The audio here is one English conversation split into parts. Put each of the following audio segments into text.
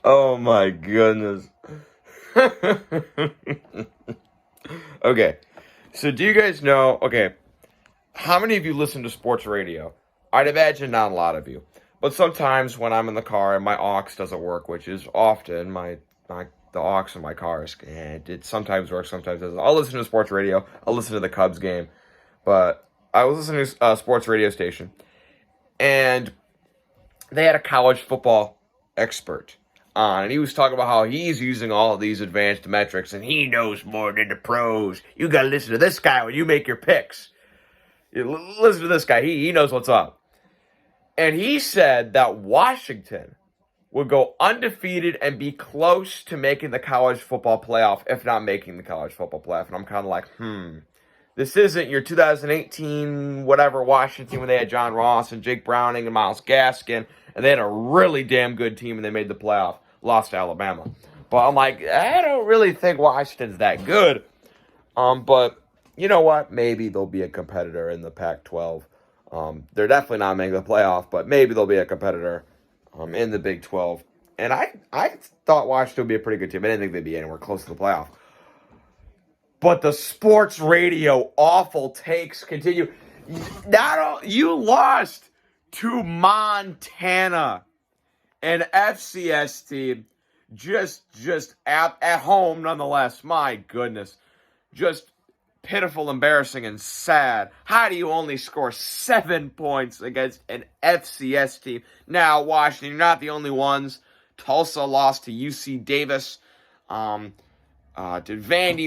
Oh my goodness. Okay, so do you guys know? Okay, how many of you listen to sports radio? I'd imagine not a lot of you. But sometimes when I'm in the car and my aux doesn't work, which is often the aux in my car it sometimes works, sometimes doesn't. I'll listen to sports radio. I'll listen to the Cubs game. But I was listening to a sports radio station, and they had a college football expert on, and he was talking about how he's using all of these advanced metrics, and he knows more than the pros. You got to listen to this guy when you make your picks. Listen to this guy. He knows what's up. And he said that Washington would go undefeated and be close to making the college football playoff, if not making the college football playoff. And I'm kind of like, this isn't your 2018 whatever Washington when they had John Ross and Jake Browning and Myles Gaskin, and they had a really damn good team and they made the playoff, lost to Alabama. But I'm like, I don't really think Washington's that good. But you know what? Maybe they'll be a competitor in the Pac-12. They're definitely not making the playoff, but maybe they'll be a competitor in the Big 12. And I thought Washington would be a pretty good team. I didn't think they'd be anywhere close to the playoff. But the sports radio awful takes continue. You lost to Montana, an FCS team, just at home nonetheless. My goodness, just pitiful, embarrassing, and sad. How do you only score 7 points against an FCS team? Now, Washington, you're not the only ones. Tulsa lost to UC Davis. Vandy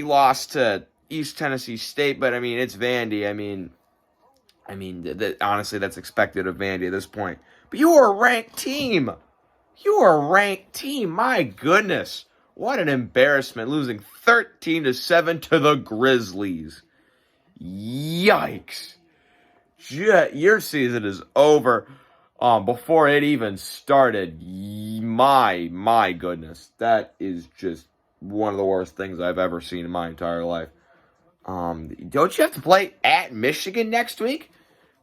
lost to East Tennessee State, but I mean, it's Vandy. Honestly, that's expected of Vandy at this point. But you are a ranked team. My goodness. What an embarrassment, losing 13-7 to the Grizzlies. Yikes. Your season is over before it even started. My goodness. That is just one of the worst things I've ever seen in my entire life. Don't you have to play at Michigan next week?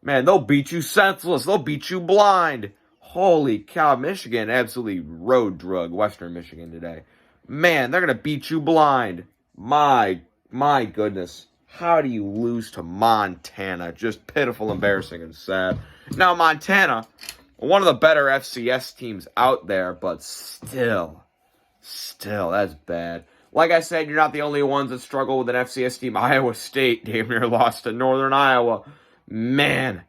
Man, they'll beat you senseless. They'll beat you blind. Holy cow, Michigan absolutely road drug Western Michigan today. Man, they're going to beat you blind. My goodness. How do you lose to Montana? Just pitiful, embarrassing, and sad. Now, Montana, one of the better FCS teams out there, but still, that's bad. Like I said, you're not the only ones that struggle with an FCS team. Iowa State damn near lost to Northern Iowa. Man,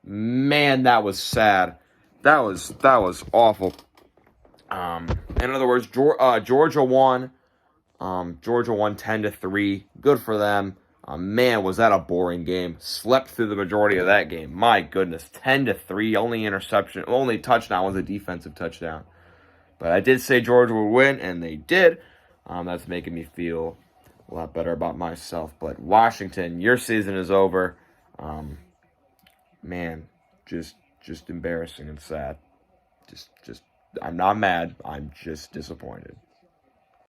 that was sad. That was awful. In other words, Georgia won. Georgia won 10-3. Good for them. Man, was that a boring game. Slept through the majority of that game. My goodness, 10-3. Only touchdown was a defensive touchdown. But I did say Georgia would win, and they did. That's making me feel a lot better about myself. But Washington, your season is over. Man, just embarrassing and sad. I'm not mad. I'm just disappointed.